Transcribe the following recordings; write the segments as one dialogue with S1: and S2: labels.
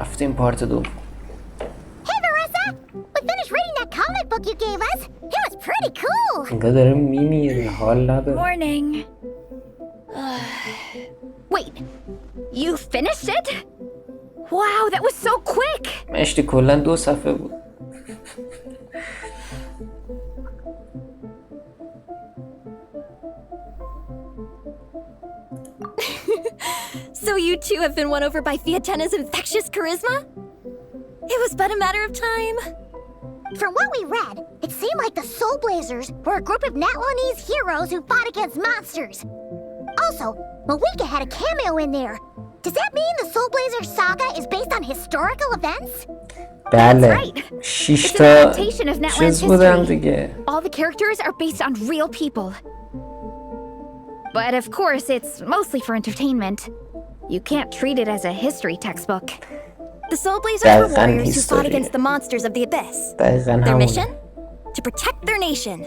S1: رفتیم پارت دو.
S2: Hey Marissa, we finished reading that comic book you gave us. It was pretty cool.
S1: انگار داره میمیره، حال نداره.
S3: Morning. Wait, you finished it? Wow, that was so quick.
S1: مشتی کلا 2 صفحه بود.
S3: So you two have been won over by Fiatena's infectious charisma? It was but a matter of time.
S2: From what we read, it seemed like the Soulblazers were a group of Natlanese heroes who fought against monsters. Also, Malika had a cameo in there. Does that mean the Soulblazers saga is based on historical events?
S1: بله.
S3: Right.
S1: 6
S3: It's an
S1: تا
S3: adaptation of Natlan's
S1: چیز بودن
S3: history.
S1: دیگه.
S3: All the characters are based on real people. But of course, it's mostly for entertainment. You can't treat it as a history textbook.
S4: The Soulblazers were warriors who fought against the monsters of the abyss. Their mission? To protect their nation.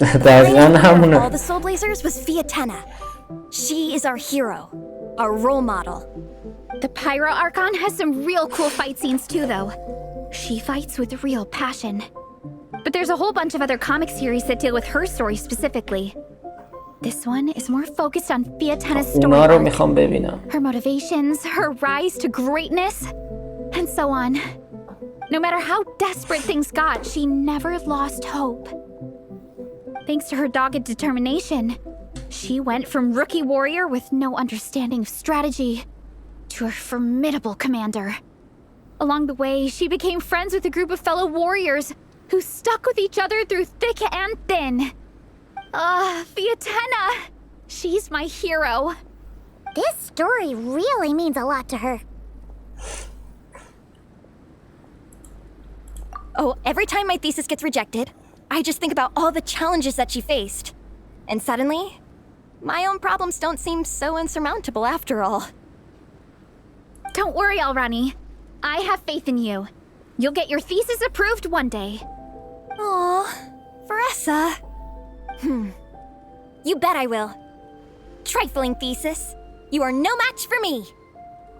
S1: دقیقاً همونه.
S4: All the Soulblazers was Fiatena. She is our hero, our role model.
S3: The Pyro Archon has some real cool fight scenes too, though. She fights with real passion. But there's a whole bunch of other comic series that deal with her story specifically. This one is more focused on Fiatena's story
S1: اونا رو
S3: arc,
S1: میخوام ببینم.
S3: her motivations, her rise to greatness, and so on. No matter how desperate things got, she never lost hope. Thanks to her dogged determination, she went from rookie warrior with no understanding of strategy to a formidable commander. Along the way, she became friends with a group of fellow warriors who stuck with each other through thick and thin. Fiatena! She's my hero.
S2: This story really means a lot to her.
S4: Oh, every time my thesis gets rejected, I just think about all the challenges that she faced. And suddenly, my own problems don't seem so insurmountable after all.
S3: Don't worry, Alrani. I have faith in you. You'll get your thesis approved one day.
S4: Aw, Vanessa. You bet I will. Trifling thesis, you are no match for me.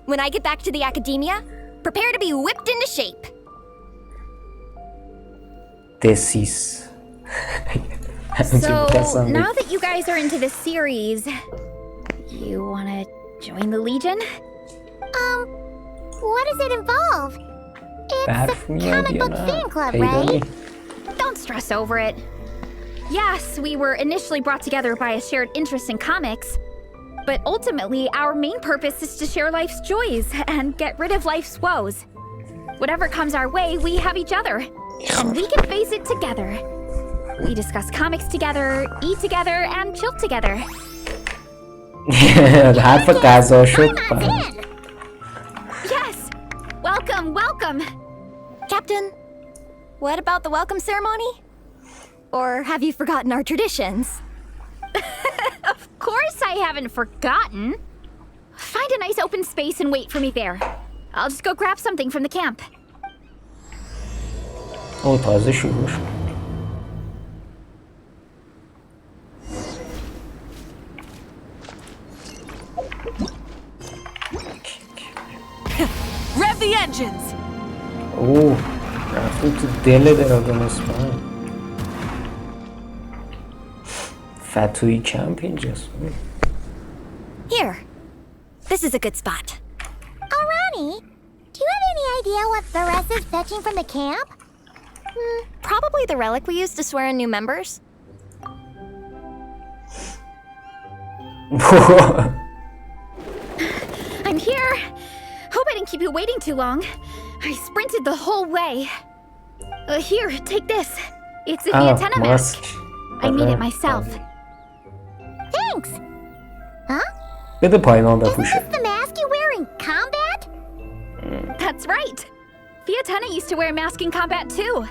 S4: When I get back to the academia, prepare to be whipped into shape.
S1: Thesis.
S3: So, now that you guys are into this series, you wanna join the Legion?
S2: What does it involve? It's
S1: برف
S2: a
S1: میاد
S2: comic
S1: یا
S2: book
S1: نه؟
S2: fan club,
S1: پیدا
S2: right?
S1: نی-
S3: Don't stress over it. Yes, we were initially brought together by a shared interest in comics, but ultimately our main purpose is to share life's joys and get rid of life's woes. Whatever comes our way, we have each other, and we can face it together. We discuss comics together, eat together, and chill together.
S1: حرف غذا شد.
S3: Yes! Welcome, welcome!
S4: Captain, what about the welcome ceremony? Or have you forgotten our traditions?
S3: Of course I haven't forgotten. Find a nice open space and wait for me there. I'll just go grab something from the camp.
S1: او تازه شروع شد.
S4: Rev the engines!
S1: اوه رفتیم تو دل دراگون اسپان. فتوی کمپ اینجاست.
S4: Here. This is a good spot.
S2: Alrani, do you have any idea what Vanessa's fetching from the camp?
S4: Probably the relic we used to swear in new members.
S3: I'm here. Hope I didn't keep you waiting too long. I sprinted the whole way. Here, take this. It's a Fiatena mask. I made it myself.
S2: Thanks. Huh?
S1: بده پایمان
S2: Isn't
S1: بپوشه.
S2: this the mask you wear in combat?
S3: That's right. Fiatena used to wear a mask in combat too.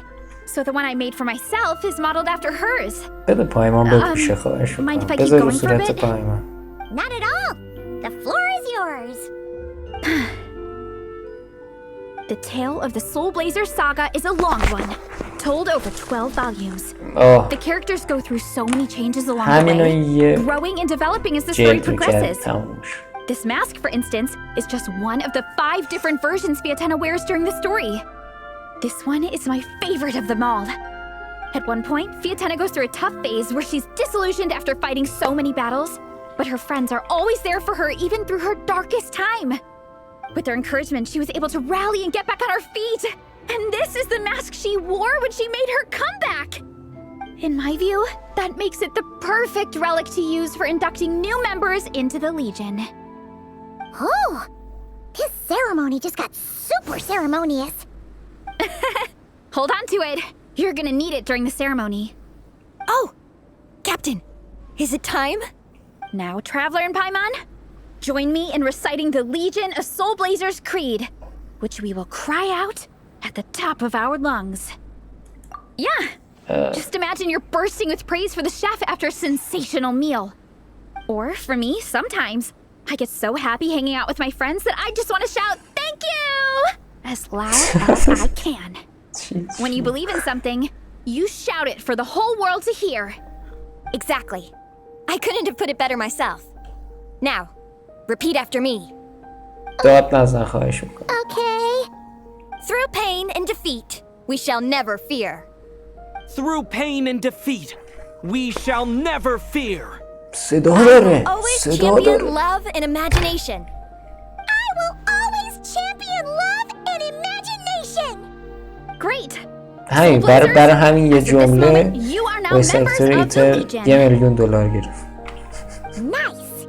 S3: So the one I made for myself is modeled after hers.
S1: بده پایمان بپوشه خواهش
S3: mind if I
S1: میکنم.
S3: keep
S1: بذار رو
S3: going for a
S1: صورت
S3: bit?
S1: پایمان.
S2: Not at all. The floor is yours.
S3: The tale of the Soulblazers saga is a long one, told over 12 volumes.
S1: آه
S3: The characters go through so many changes along the
S1: همینو
S3: way,
S1: یه
S3: growing and developing as the story
S1: جلد میکرد
S3: progresses.
S1: تموم شد.
S3: This mask, for instance, is just one of the 5 different versions Fiatenna wears during the story. This one is my favorite of them all. At one point, Fiatenna goes through a tough phase where she's disillusioned after fighting so many battles, but her friends are always there for her even through her darkest time. With their encouragement, she was able to rally and get back on her feet. And this is the mask she wore when she made her comeback. In my view, that makes it the perfect relic to use for inducting new members into the Legion.
S2: Oh, this ceremony just got super ceremonious.
S3: Hold on to it. You're gonna need it during the ceremony.
S4: Oh, Captain, is it time?
S3: Now, Traveler and Paimon, join me in reciting the Legion of Soulblazers Creed, which we will cry out at the top of our lungs. Yeah, just imagine you're bursting with praise for the chef after a sensational meal. Or for me, sometimes, I get so happy hanging out with my friends that I just want to shout, "Thank you!" as loud as I can.
S1: Jeez.
S3: When you believe in something, you shout it for the whole world to hear.
S4: Exactly. I couldn't have put it better myself. Now, repeat after me.
S1: داد نزن خواهش میکنم.
S2: Okay.
S4: Through pain and defeat, we shall never fear.
S5: Through pain and defeat, we shall never fear.
S1: صدا داره.
S4: Always
S1: صدا
S4: champion
S1: داره.
S4: love and imagination.
S2: I will always champion love and imagination.
S3: Great!
S1: همین برای همین یه جمله
S3: You are now
S1: وایس
S3: members
S1: اکتر
S3: of the
S1: ایتر
S3: Legion.
S1: $1,000,000 گرفت.
S2: Nice.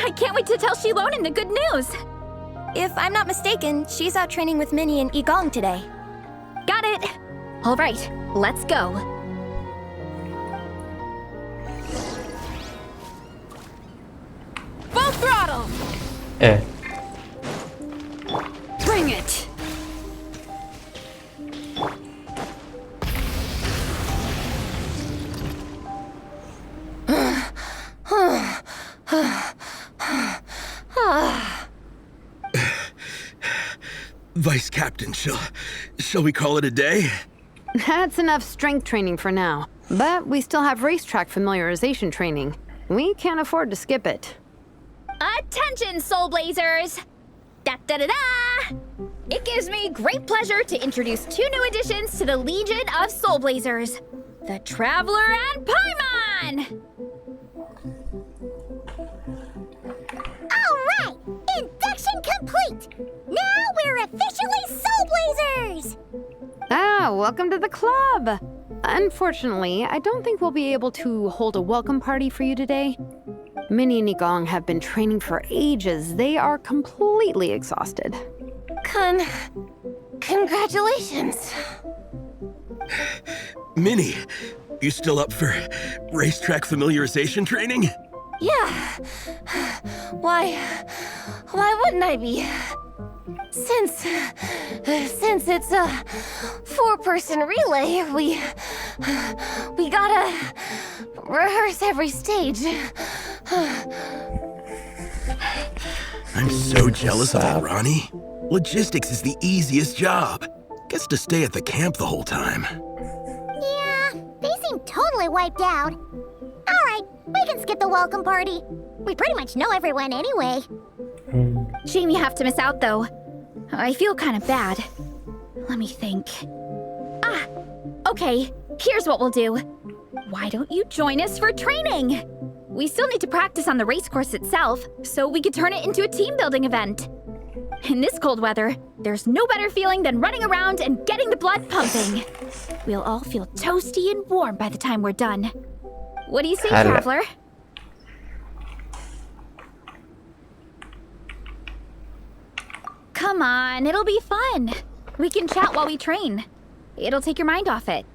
S3: I can't wait to tell Shilonen the good news.
S4: If I'm not mistaken, she's out training with Minnie and Igong today.
S3: Got it. All right, let's go.
S4: Full throttle!
S1: اه.
S4: Bring it!
S6: Vice Captain, shall we call it a day?
S7: That's enough strength training for now. But we still have racetrack familiarization training. We can't afford to skip it.
S3: Attention, Soulblazers! Da-da-da-da! It gives me great pleasure to introduce 2 new additions to the Legion of Soulblazers, the Traveler and Paimon!
S2: All right, induction complete. Now we're officially Soulblazers.
S7: Ah, welcome to the club! Unfortunately, I don't think we'll be able to hold a welcome party for you today. Minnie and Igong have been training for ages. They are completely exhausted.
S4: Congratulations.
S6: Minnie, you still up for racetrack familiarization training?
S4: Yeah. Why wouldn't I be? Since it's a 4-person relay, we gotta rehearse every stage.
S6: I'm so jealous of that, Ronnie. Logistics is the easiest job. Gets to stay at the camp the whole time.
S2: Yeah, they seem totally wiped out. All right, we can skip the welcome party. We pretty much know everyone anyway.
S3: Shame you have to miss out, though. I feel kind of bad. Let me think. Ah, okay, here's what we'll do. Why don't you join us for training? We still need to practice on the race course itself, so we could turn it into a team-building event. In this cold weather, there's no better feeling than running around and getting the blood pumping. We'll all feel toasty and warm by the time we're done. What do you say,
S1: Hello.
S3: Traveler? Come on, it'll be fun. We can chat while we train. It'll take your mind off it.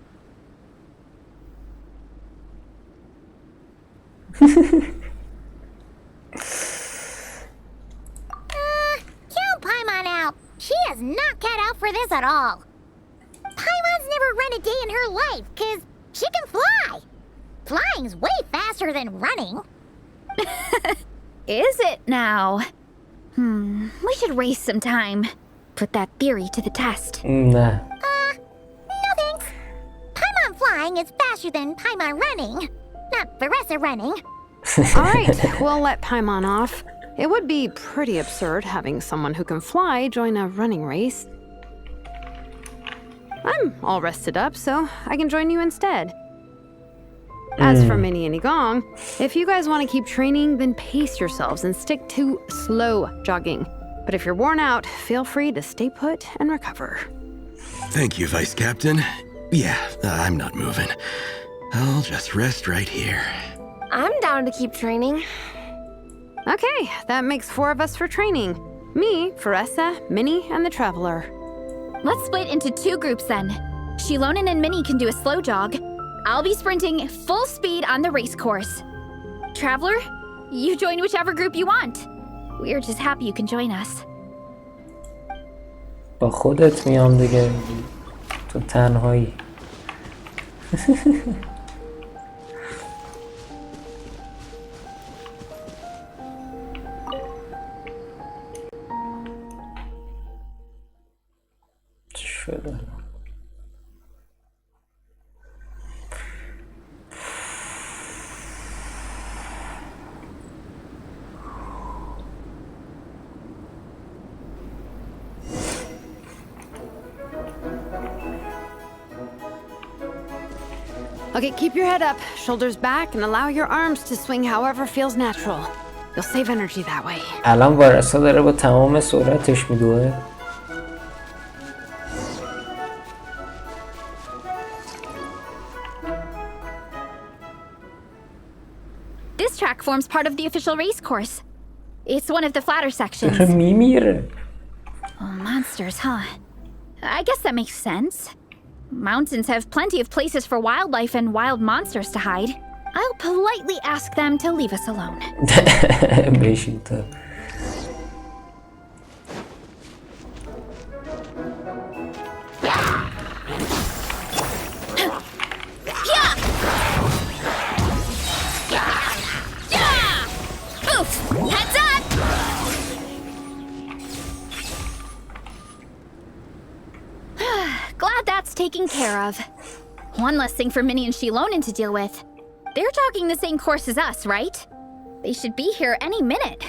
S2: Count Paimon out. She is not cut out for this at all. Paimon's never run a day in her life, 'cause she can fly. Flying's way faster than running.
S3: Is it now? We should race sometime. Put that theory to the test.
S1: نه.
S2: No thanks. Paimon flying is faster than Paimon running. Not Veressa running.
S7: All right, we'll let Paimon off. It would be pretty absurd having someone who can fly join a running race. I'm all rested up, so I can join you instead. As for Minnie and Igong, if you guys want to keep training, then pace yourselves and stick to slow jogging. But if you're worn out, feel free to stay put and recover.
S6: Thank you, Vice Captain. Yeah, I'm not moving. I'll just rest right here.
S4: I'm down to keep training.
S7: Okay, that makes 4 of us for training. Me, Veressa, Minnie, and the Traveler.
S3: Let's split into 2 groups then. Shilonen and Minnie can do a slow jog. I'll be sprinting full speed on the race course. Traveler, you join whichever group you want. We're just happy you can join us.
S1: با خودت میام دیگه. تو تنهایی. شده.
S7: Okay, keep your head up, shoulders back, and allow your arms to swing however feels natural. You'll save energy that way.
S1: الان وارسا داره با تمام سرعتش میدوه.
S3: This track forms part of the official race course. It's one of the flatter sections.
S1: داره میمیره.
S3: Oh, monsters, huh? I guess that makes sense. Mountains have plenty of places for wildlife and wild monsters to hide. I'll politely ask them to leave us alone.
S1: بشین تو.
S3: Oof! Heads up! Glad that's taken care of. One less thing for Minnie and Shilonen to deal with. They're jogging the same course as us, right? They should be here any minute.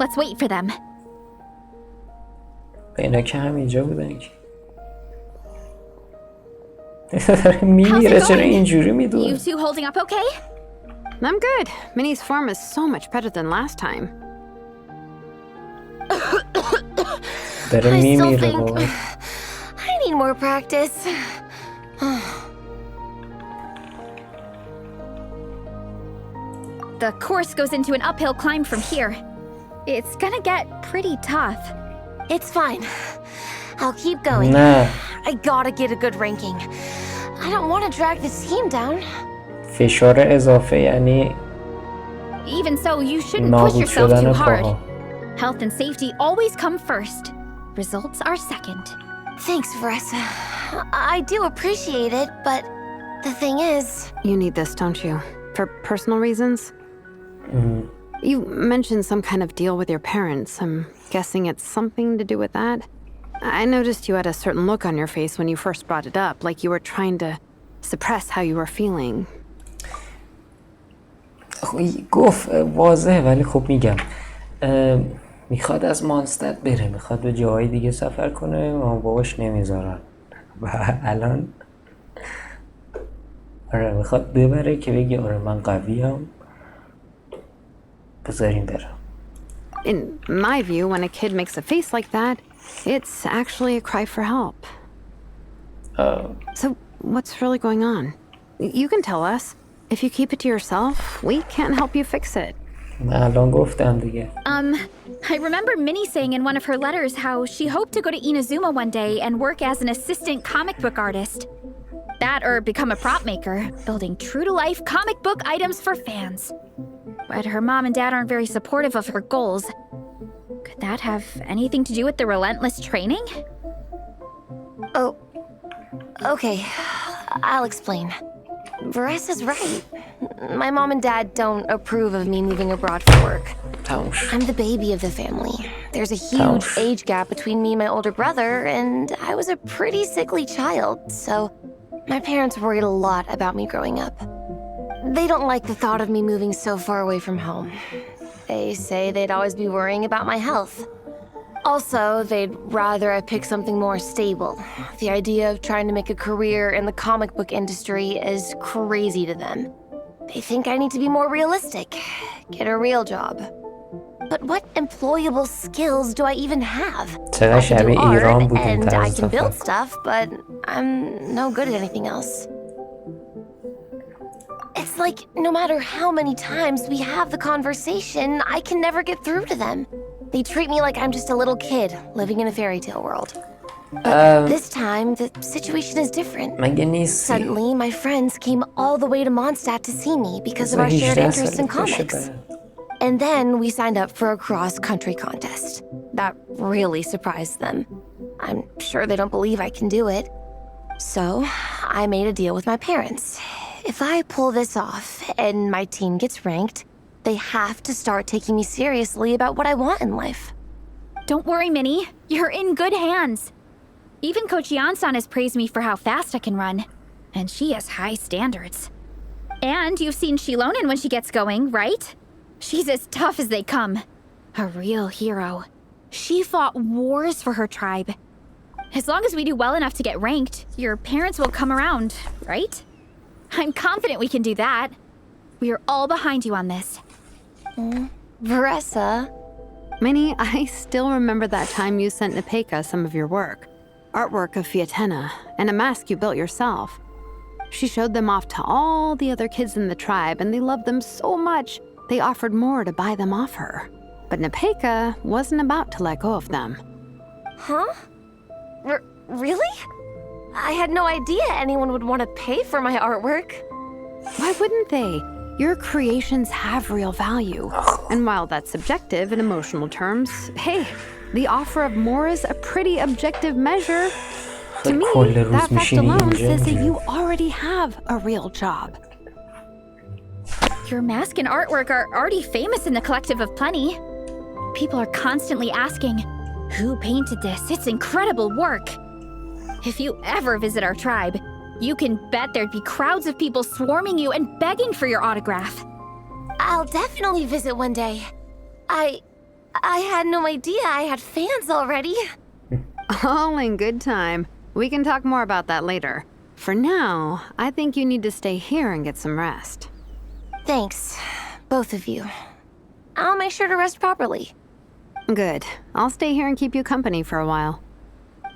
S3: Let's wait for them.
S1: اینا که همینجا بودن که. داره میمیره چرا اینجوری میدوه.
S3: You two holding up okay?
S7: I'm good. Minnie's form is so much better than last time.
S1: داره
S4: I still
S1: میمیره
S4: think
S1: بابا.
S4: I need more practice.
S3: The course goes into an uphill climb from here. It's gonna get pretty tough.
S4: It's fine. I'll keep going.
S1: نه.
S4: I gotta get a good ranking. I don't want to drag this team down.
S1: فشار اضافه یعنی
S3: Even so, you shouldn't push
S1: نابود
S3: yourself too
S1: شدن
S3: hard.
S1: پاها.
S3: Health and safety always come first. Results are second.
S4: Thanks, Veressa. I do appreciate it, but the thing is...
S7: You need this, don't you? For personal reasons? You mentioned some kind of deal with your parents. I'm guessing it's something to do with that? I noticed you had a certain look on your face when you first brought it up, like you were trying to suppress how you were feeling.
S1: گفت واضحه ولی خب میگم میخواد از مانستد بره، میخواد به جاهای دیگه سفر کنه اما باباش نمیذارن و الان آره میخواد ببره که بگه آره من قویم بذاریم برم.
S7: In my view, when a kid makes a face like that, it's actually a cry for help. So, what's really going on? You can tell us. If you keep it to yourself, we can't help you fix it.
S1: من الان گفتم دیگه.
S3: I remember Minnie saying in one of her letters how she hoped to go to Inazuma one day and work as an assistant comic book artist. That or become a prop maker, building true-to-life comic book items for fans. But her mom and dad aren't very supportive of her goals. Could that have anything to do with the relentless training?
S4: Oh, okay. I'll explain. Veressa's right. My mom and dad don't approve of me moving abroad for work. I'm the baby of the family. There's a huge age gap between me and my older brother, and I was a pretty sickly child, so my parents worried a lot about me growing up. They don't like the thought of me moving so far away from home. They say they'd always be worrying about my health. Also, they'd rather I pick something more stable. The idea of trying to make a career in the comic book industry is crazy to them. They think I need to be more realistic, get a real job. But what employable skills do I even have?
S1: چقدر
S4: I can do
S1: شبیه ایران
S4: art
S1: بود این
S4: and I
S1: طرز
S4: can build
S1: تفکر.
S4: stuff, but I'm no good at anything else. It's like no matter how many times we have the conversation, I can never get through to them. They treat me like I'm just a little kid living in a fairy tale world. But this time, the situation is different.
S1: مگه نیستی؟
S4: Suddenly, my friends came all the way to Mondstadt to see me because of our shared interest in comics. And then we signed up for a cross-country contest. That really surprised them. I'm sure they don't believe I can do it. So, I made a deal with my parents. If I pull this off and my team gets ranked, they have to start taking me seriously about what I want in life.
S3: Don't worry, Minnie. You're in good hands. Even Coach Jansan has praised me for how fast I can run. And she has high standards. And you've seen Shilonen when she gets going, right? She's as tough as they come. A real hero. She fought wars for her tribe. As long as we do well enough to get ranked, your parents will come around, right? I'm confident we can do that. We are all behind you on this.
S4: Veressa,
S7: Minnie, I still remember that time you sent Nepeka some of your work. Artwork of Fiatena, and a mask you built yourself. She showed them off to all the other kids in the tribe, and they loved them so much, they offered more to buy them off her. But Nepeka wasn't about to let go of them.
S4: huh? Really? I had no idea anyone would want to pay for my artwork.
S7: Why wouldn't they? Your creations have real value. And while that's subjective in emotional terms, hey, the offer of more is a pretty objective measure. To me, that fact alone says that you already have a real job.
S3: Your mask and artwork are already famous in the collective of plenty. People are constantly asking, who painted this? It's incredible work. If you ever visit our tribe, you can bet there'd be crowds of people swarming you and begging for your autograph.
S4: I'll definitely visit one day. I had no idea I had fans already.
S7: All in good time. We can talk more about that later. For now, I think you need to stay here and get some rest.
S4: Thanks, both of you. I'll make sure to rest properly.
S7: Good. I'll stay here and keep you company for a while.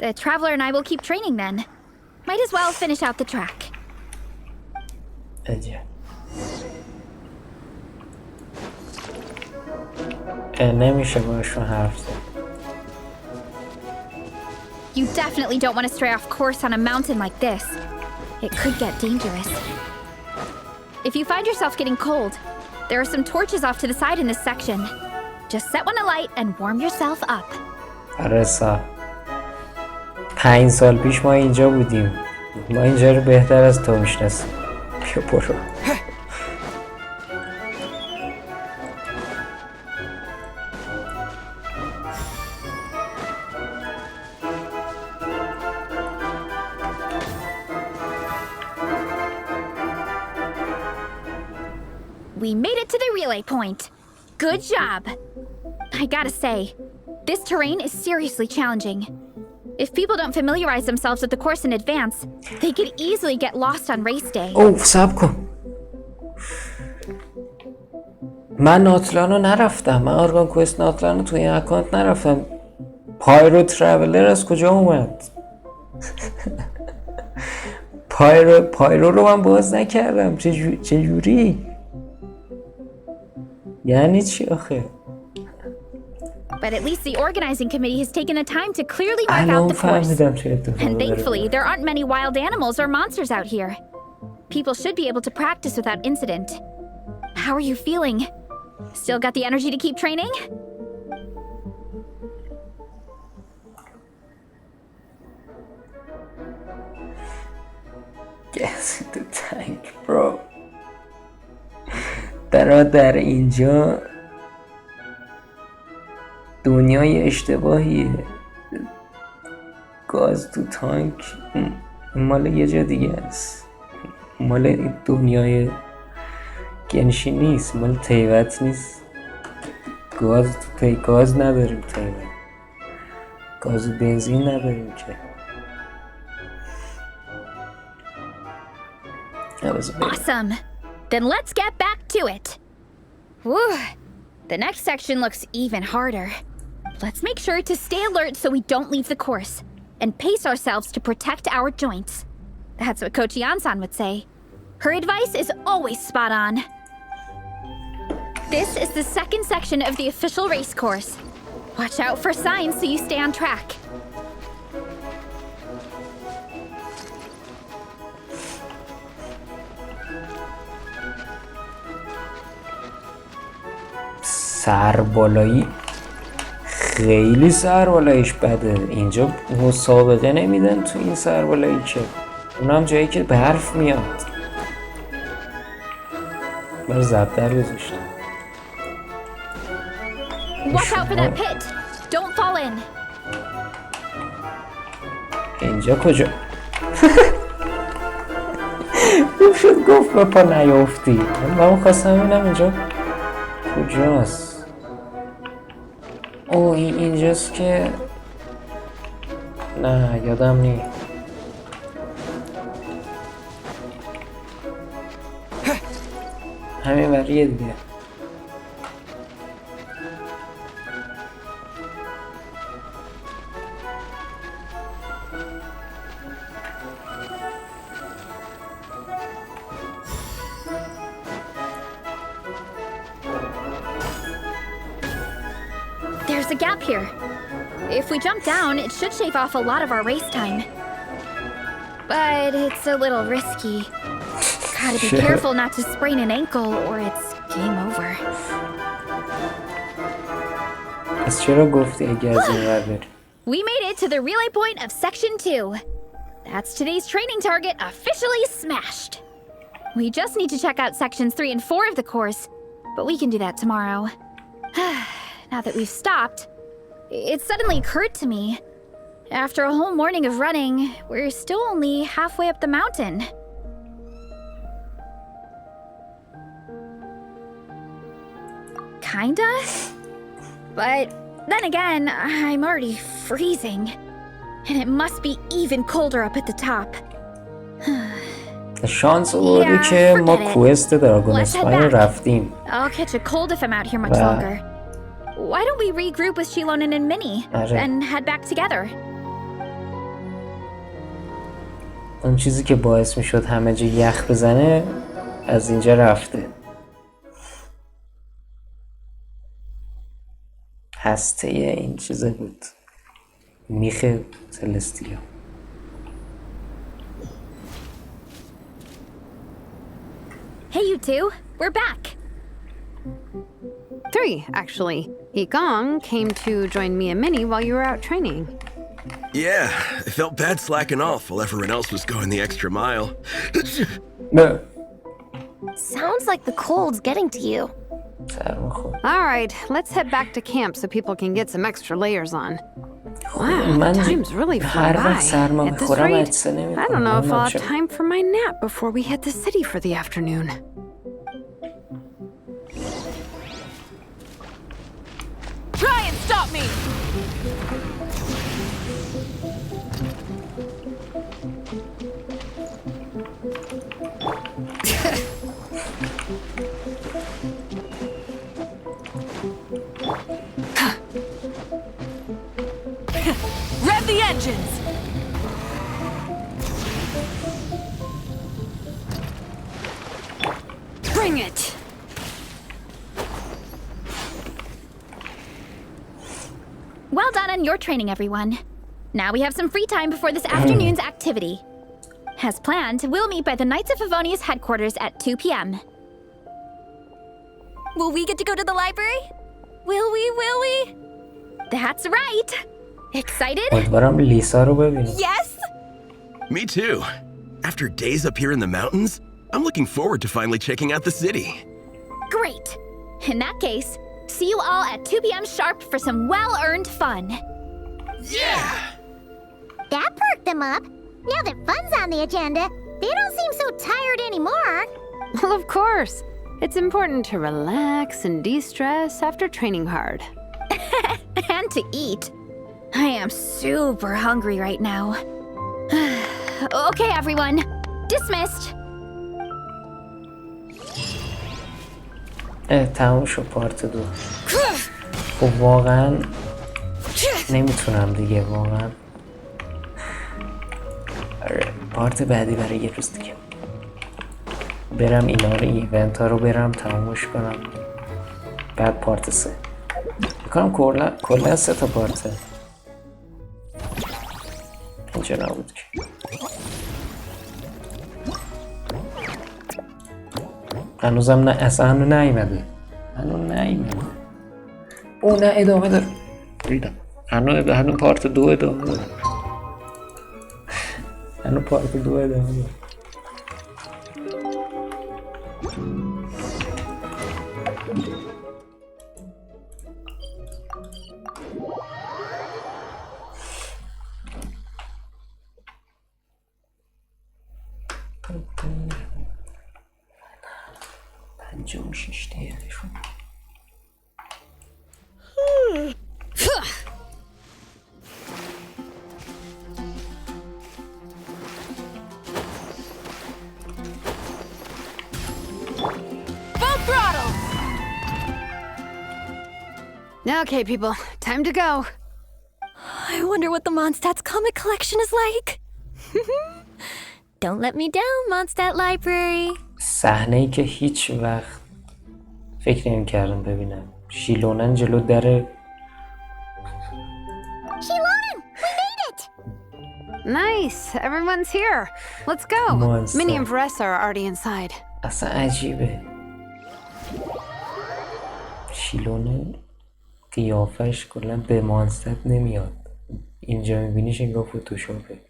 S3: The Traveler and I will keep training then. Might as well finish out the track.
S1: عجب. نمیشه باشون حرف زد.
S3: You definitely don't want to stray off course on a mountain like this. It could get dangerous. If you find yourself getting cold, there are some torches off to the side in this section. Just set one alight and warm yourself up.
S1: رسا 5 سال پیش ما اینجا بودیم. ما اینجا رو بهتر از تو میشناسیم. بیا برو.
S3: We made it to the relay point. Good job. I gotta say, this terrain is seriously challenging. If people don't familiarize themselves with the course in advance, they could easily get lost on race day.
S1: اوه صبر کن. من ناتلان رو نرفتم. من آرگان کوست ناتلان رو توی این اکانت نرفتم. پایرو ترابلر از کجا اومد؟ پایرو رو من باز نکردم. چجوری؟ یعنی چی آخه؟
S3: But at least the organizing committee has taken the time to clearly mark out the course. And thankfully, there aren't many wild animals or monsters out here. People should be able to practice without incident. How are you feeling? Still got the energy to keep training?
S1: Gas in the tank, bro. برادر اینجا دنیای اشتباهیه. گاز تو تانک مال یه جا دیگه است. مال دنیای گنشی نیست. مال تیوت نیست. گاز نداریم تایمه، گاز و بنزین نداریم که.
S3: Awesome. Then let's get back to it. Whew. The next section looks even harder. Let's make sure to stay alert so we don't leave the course, and pace ourselves to protect our joints. That's what Coach Yan-san would say. Her advice is always spot on. This is the second section of the official race course. Watch out for signs so you stay on track.
S1: سربالایی خیلی سربالاییش بده. اینجا مسابقه نمیدن تو این سربالایی که، اونم جایی که برف میاد. بر زبدر گذاشتم.
S3: Watch out for that pit. Don't fall in.
S1: اینجا کجا؟ خوب شد گفت به پا نیافتی. من خواستم ببینم اینجا کجاست. اوه اینجاست که نه یادم نی. همین بریه دیگه.
S3: There's a gap here. If we jump down, it should shave off a lot of our race time. But it's a little risky. Gotta be careful not to sprain an ankle or it's game over.
S1: از چرا گفتی اگه از این ور بری؟
S3: We made it to the relay point of Section 2. That's today's training target officially smashed. We just need to check out Sections 3 and 4 of the course, but we can do that tomorrow. Now that we've stopped, it suddenly occurred to me. After a whole morning of running, we're still only halfway up the mountain. Kinda? But then again, I'm already freezing. And it must be even colder up at the top.
S1: شانس آوردی که ما کوست دراگون اسپاین رفتیم.
S3: I'll catch a cold if I'm out here much longer. Why don't we regroup with Shilonen and Minnie and head back together?
S1: اون چیزی که باعث میشد همه جا یخ بزنه از اینجا رفته. هسته این چیزه بود. میخ سلستیا.
S3: Hey you two, we're back.
S7: 3, actually. Igong came to join me and Minnie while you were out training.
S6: Yeah, I felt bad slacking off while everyone else was going the extra mile.
S4: Sounds like the cold's getting to you.
S7: All right, let's head back to camp so people can get some extra layers on. Wow, time's really flying by. At this rate, I don't know if I'll have time for my nap before we hit the city for the afternoon.
S8: Try and stop me! Rev the engines!
S7: Bring it!
S3: Well done on your training, everyone. Now we have some free time before this afternoon's activity. As planned, we'll meet by the Knights of Favonius headquarters at 2 p.m.
S2: Will we get to go to the library? Will we?
S3: That's right! Excited?
S1: امیدوارم لیسا رو ببینیم.
S2: Yes!
S6: Me too. After days up here in the mountains, I'm looking forward to finally checking out the city.
S3: Great! In that case, see you all at 2 p.m. sharp for some well-earned fun.
S6: Yeah!
S2: That perked them up. Now that fun's on the agenda, they don't seem so tired anymore.
S7: Well, of course. It's important to relax and de-stress after training hard.
S3: And to eat. I am super hungry right now. Okay, everyone. Dismissed.
S1: تموم شد پارت 2. خب واقعا نمیتونم دیگه واقعا. پارت بعدی برای یه روز دیگه برم اینا رو ایونت ها رو برم تمومش کنم، بعد پارت 3 بکنم. کلا 3 تا پارته اینجا نبود که. هنوزم نه، اصلا هنو نیمده. او نه ادامه داره. ریدم هنو پارت 2 ادامه داره. هنو پارت 2 ادامه داره. پنجم 6 دقیقه شد.
S7: Okay, people, time to go.
S4: I wonder what the Mondstadt's comic collection is like. Don't let me down, Mondstadt Library.
S1: صحنه‌ای که هیچ وقت فکر نمی‌کردم ببینم. شیلونن جلو در.
S2: Shilonen, we made it!
S7: Nice, everyone's here. Let's go.
S1: Monster.
S7: Minnie and Vanessa are already inside.
S1: اصلا عجیبه. شیلونه قیافش کلا به مانستد نمیاد. اینجا میبینیش انگار فوتوشاپه.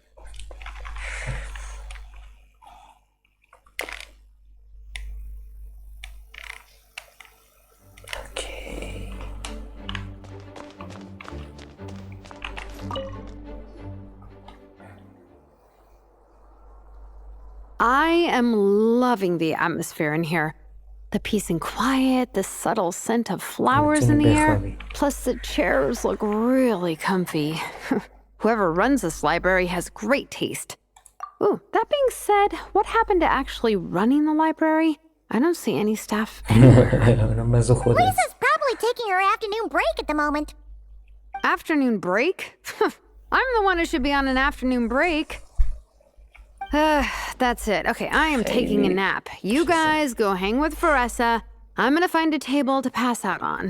S7: I am loving the atmosphere in here. The peace and quiet, the subtle scent of flowers in the air. Plus the chairs look really comfy. Whoever runs this library has great taste. Ooh, that being said, what happened to actually running the library? I don't see any staff.
S2: Lisa's probably taking her afternoon break at the moment.
S7: Afternoon break? I'm the one who should be on an afternoon break. That's it. Okay, I am taking a nap. You guys go hang with Vanessa. I'm gonna find a table to pass out on.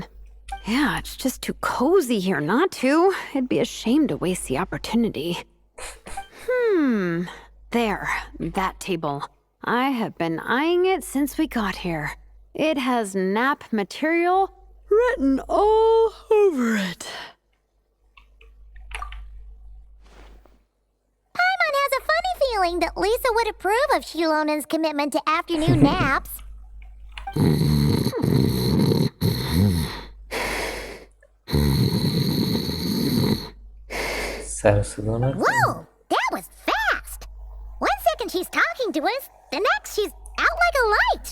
S7: Yeah, it's just too cozy here not to. It'd be a shame to waste the opportunity. There, that table. I have been eyeing it since we got here. It has nap material written all over it.
S2: Paimon has a funny feeling that Lisa would approve of Shilonen's commitment to afternoon naps. Whoa, that was fast! 1 second she's talking to us, the next she's out like a light.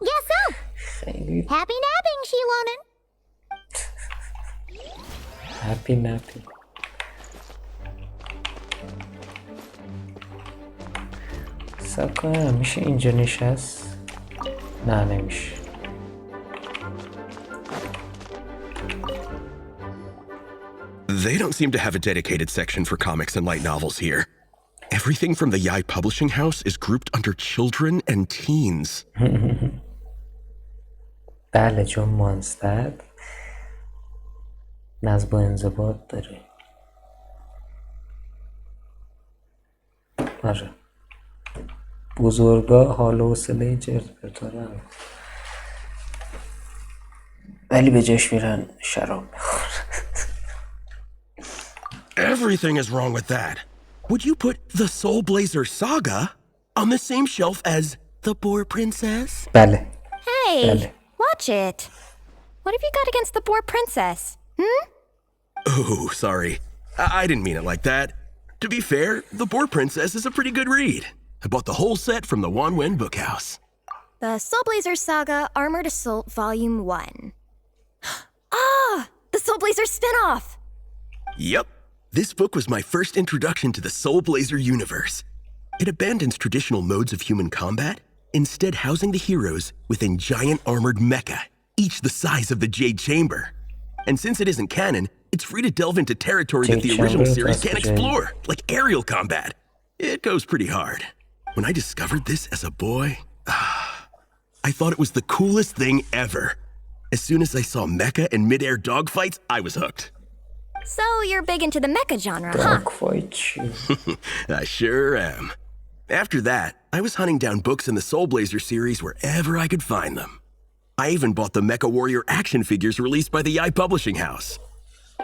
S2: Yes, so. Happy napping, Shilonen.
S1: Happy napping. حساب کنم میشه اینجا نشست؟ نه نمیشه.
S6: They don't seem to have a dedicated section for comics and light novels here. Everything from the Yai Publishing House is grouped under children and teens.
S1: بله چون مانستد نظم و انضباط داره. آره بزرگا حال و حوصله چرت پرتا ندارن ولی به جاش میرن شراب میخورن.
S6: Everything is wrong with that. Would you put the Soulblazers saga on the same shelf as the Boar Princess?
S1: بله.
S4: Hey,
S1: بله.
S4: watch it. What have you got against the Boar Princess?
S6: Oh, sorry. I didn't mean it like that. To be fair, The Boar Princess is a pretty good read. I bought the whole set from the Wanwen Bookhouse.
S9: The Soulblazers Saga Armored Assault Volume 1. Ah! The Soulblazer spin-off!
S6: Yep. This book was my first introduction to the Soulblazer universe. It abandons traditional modes of human combat, instead housing the heroes within giant armored mecha, each the size of the Jade Chamber. And since it isn't canon, it's free to delve into territory that the original series can't explore, like aerial combat. It goes pretty hard. When I discovered this as a boy, I thought it was the coolest thing ever. As soon as I saw mecha and mid-air dogfights, I was hooked.
S9: So you're big into the mecha genre, huh?
S1: Dogfight.
S6: I sure am. After that, I was hunting down books in the Soulblazer series wherever I could find them. I even bought the Mecha Warrior action figures released by the Yai Publishing House.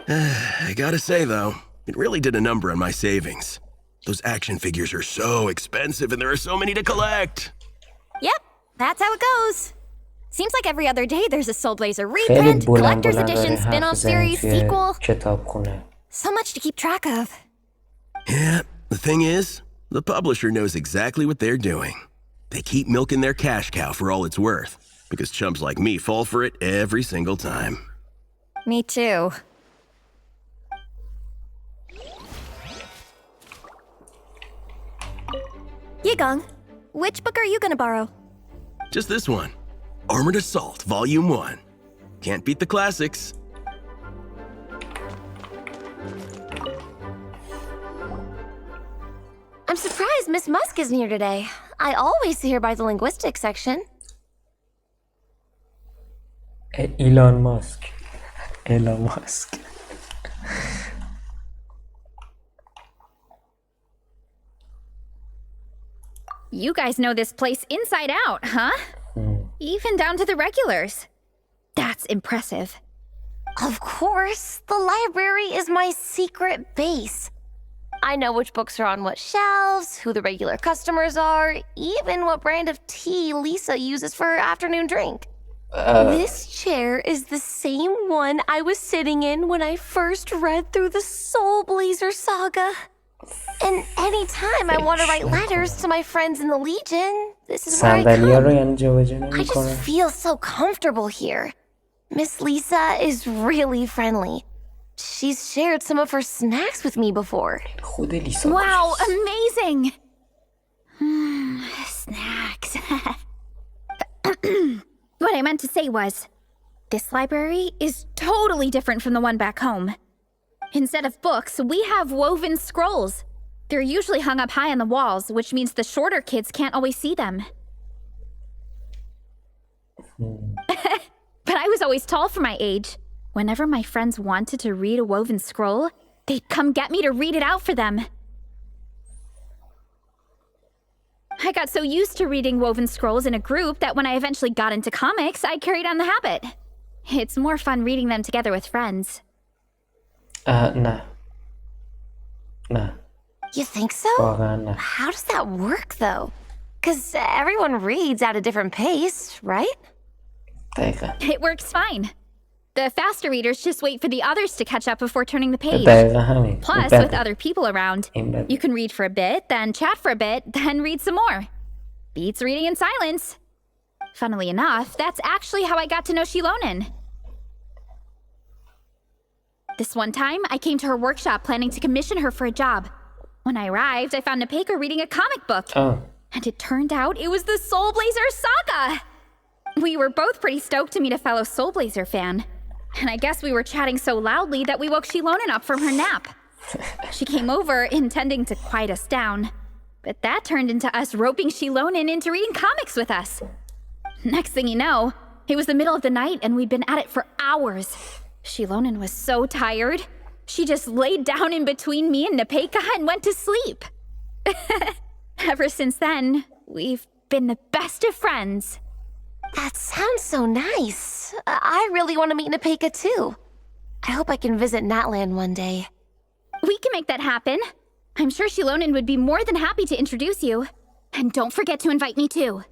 S6: I gotta say, though, it really did a number on my savings. Those action figures are so expensive and there are so many to collect.
S9: Yep, that's how it goes. Seems like every other day there's a Soulblazer reprint, collector's edition, spin-off series, sequel. So much to keep track of.
S6: Yeah, the thing is, the publisher knows exactly what they're doing. They keep milking their cash cow for all it's worth, because chumps like me fall for it every single time.
S9: Me too. Yigong, which book are you gonna borrow?
S6: Just this one. Armored Assault, Volume 1. Can't beat the classics.
S4: I'm surprised Miss Musk isn't here today. I always see her by the linguistics section.
S1: Elon Musk. Elon Musk.
S3: You guys know this place inside out, huh? Even down to the regulars. That's impressive.
S4: Of course, the library is my secret base. I know which books are on what shelves, who the regular customers are, even what brand of tea Lisa uses for her afternoon drink. This chair is the same one I was sitting in when I first read through the Soulblazer saga. And anytime I want to write letters to my friends in the Legion, this is where I come. I just feel so comfortable here. Miss Lisa is really friendly. She's shared some of her snacks with me before.
S3: Wow, amazing! Snacks. What I meant to say was, this library is totally different from the one back home. Instead of books, we have woven scrolls. They're usually hung up high on the walls, which means the shorter kids can't always see them. But I was always tall for my age. Whenever my friends wanted to read a woven scroll, they'd come get me to read it out for them. I got so used to reading woven scrolls in a group that when I eventually got into comics, I carried on the habit. It's more fun reading them together with friends.
S1: Nah.
S4: You think so? How does that work, though? Because everyone reads at a different pace, right?
S3: It works fine. The faster readers just wait for the others to catch up before turning the page. Plus, with other people around, you can read for a bit, then chat for a bit, then read some more. Beats reading in silence. Funnily enough, that's actually how I got to know Shilonen. This one time, I came to her workshop planning to commission her for a job. When I arrived, I found Nepeka reading a comic book. And it turned out it was the Soulblazers saga! We were both pretty stoked to meet a fellow Soulblazer fan. And I guess we were chatting so loudly that we woke Shilonen up from her nap. She came over, intending to quiet us down. But that turned into us roping Shilonen into reading comics with us. Next thing you know, it was the middle of the night and we'd been at it for hours. Shilonen was so tired, she just laid down in between me and Nepeka and went to sleep. Ever since then, we've been the best of friends.
S4: That sounds so nice. I really want to meet Nepeka too. I hope I can visit Natland one day.
S3: We can make that happen. I'm sure Shilonen would be more than happy to introduce you. And don't forget to invite me too.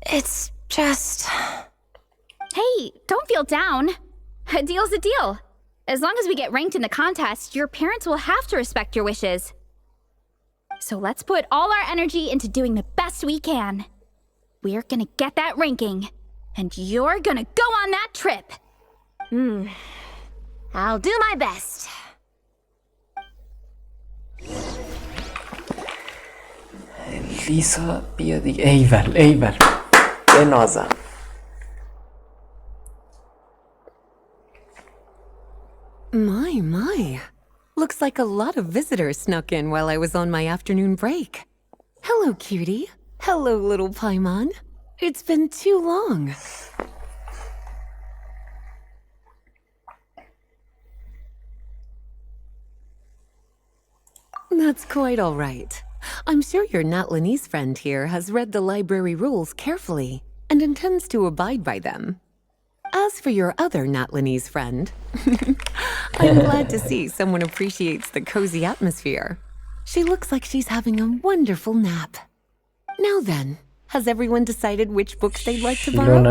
S4: It's just...
S3: Hey, don't feel down. A deal's a deal. As long as we get ranked in the contest, your parents will have to respect your wishes. So let's put all our energy into doing the best we can. We're gonna get that ranking, and you're gonna go on that trip.
S9: I'll do my best.
S1: لیسا بیا دیگه. ایول بنازم.
S10: My. Looks like a lot of visitors snuck in while I was on my afternoon break. Hello, cutie. Hello, little Paimon. It's been too long. That's quite all right. I'm sure your Natlanese friend here has read the library rules carefully and intends to abide by them. As for your other Natlanese friend, I'm glad to see someone appreciates the cozy atmosphere. She looks like she's having a wonderful nap. Now then, has everyone decided which books they'd like to borrow?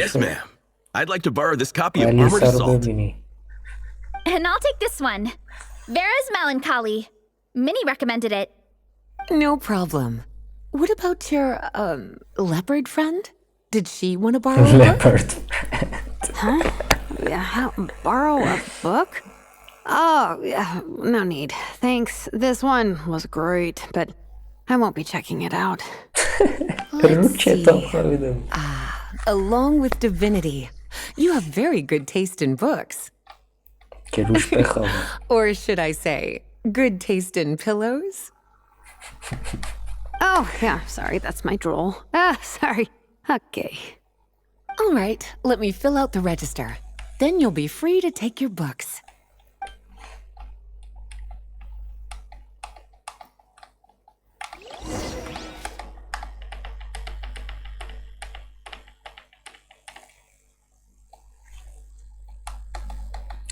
S6: Yes, ma'am. I'd like to borrow this copy of Armored Assault.
S3: And I'll take this one. Vera's Melancholy. Minnie recommended it.
S10: No problem. What about your, leopard friend? Did she want to borrow a book?
S1: Leopard.
S7: Huh? Yeah, borrow a book? Oh, yeah, no need. Thanks. This one was great, but I won't be checking it out.
S10: Let's see. Along with divinity, you have very good taste in books. Or should I say, good taste in pillows?
S7: Oh, yeah, sorry, that's my drool. Sorry. Okay.
S10: All right, let me fill out the register. Then you'll be free to take your books.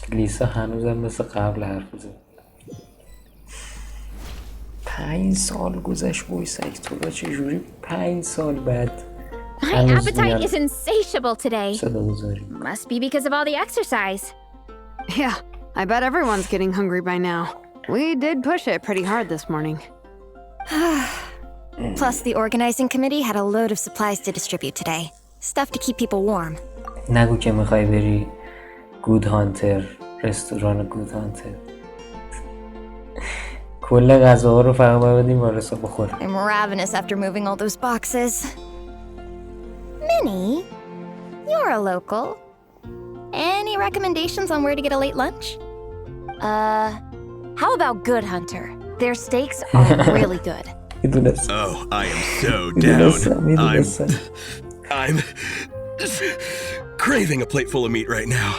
S1: لیسا هنوزم مثل قبل حرف میزنه. 5 سال گذشت بویسک تو را چجوری 5 سال بعد
S3: My appetite is insatiable today. Must be because of all the exercise.
S7: Yeah, I bet everyone's getting hungry by now. We did push it pretty hard this morning.
S9: Plus, the organizing committee had a load of supplies to distribute today. Stuff to keep people warm.
S1: نگو که میخوای بری گود هانتر، رستوران گود هانتر. کل غذاها رو فقط باید بدیم وارسا بخور.
S9: I'm ravenous after moving all those boxes. Minnie, you're a local. Any recommendations on where to get a late lunch? How about Good Hunter? Their steaks are really good.
S6: Oh, I am so down. I'm craving a plate full of meat right now.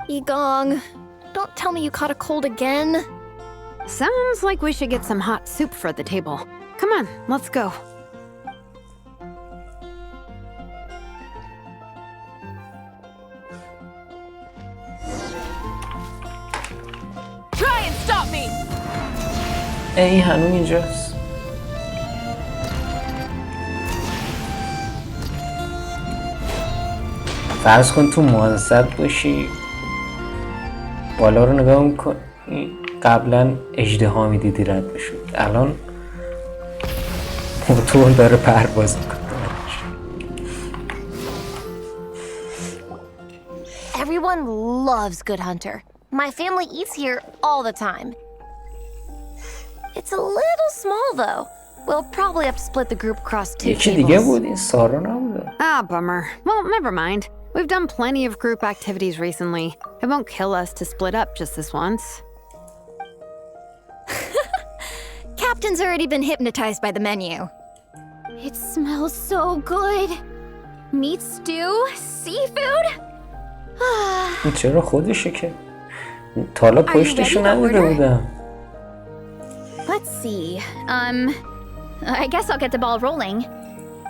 S9: Igong, don't tell me you caught a cold again.
S7: Sounds like we should get some hot soup for the table. Come on, let's go.
S8: Try and stop me!
S1: این هنوز اینجاست. فرض کن تو مانصد باشی بالا رو نگاه میکن. قبلا اژدها میدیدی رد بشود، الان موتور داره پرواز میکنه.
S9: Everyone loves Good Hunter. My family eats here all the time. It's a little small though. We'll probably have to split the group across 2
S1: یکی دیگه
S9: tables.
S1: بود، این سارا نبوده.
S7: Ah, bummer. Well, never mind. We've done plenty of group activities recently. It won't kill us to split up just this once.
S9: Captain's already been hypnotized by the menu.
S3: It smells so good. Meat stew, seafood.
S1: این چرا خودشه که تا حالا پشتشو ندیده بودم.
S3: Let's see. I guess I'll get the ball rolling.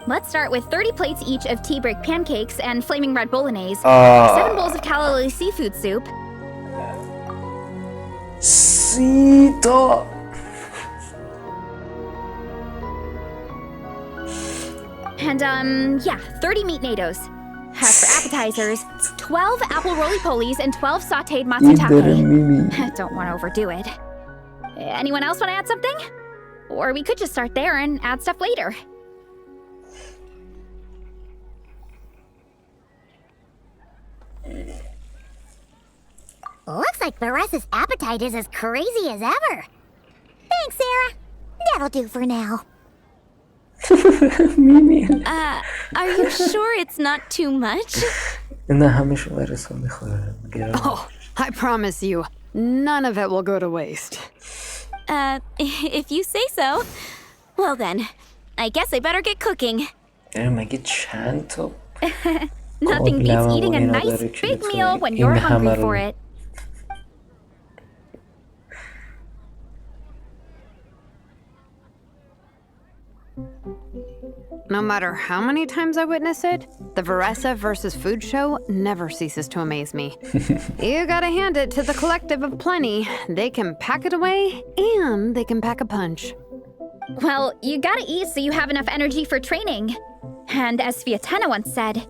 S3: Let's start with 30 plates each of tea break pancakes and flaming red bolognese. 7 bowls of calorie seafood soup.
S1: سیتا
S3: And, yeah, 30 meat nados. As for appetizers, 12 apple roly-polies and 12 sauteed
S1: این
S3: matsutake.
S1: داره میمی.
S3: Don't want to overdo it. Anyone else want to add something? Or we could just start there and add stuff later.
S2: Looks like Baressa's appetite is as crazy as ever. Thanks, Sarah. That'll do for now.
S1: میمی.
S9: Are you sure it's not too much?
S1: نه همش ورسا میخوره.
S7: Oh, I promise you, none of it will go to waste.
S9: If you say so. Well then, I guess I better get cooking.
S1: مگه چند تا
S3: Nothing beats eating a nice big meal when you're hungry for it.
S7: No matter how many times I witness it, the Varessa versus Food show never ceases to amaze me. You gotta hand it to the collective of plenty. They can pack it away, and they can pack a punch.
S3: Well, you gotta eat so you have enough energy for training. And as Fiatena once said,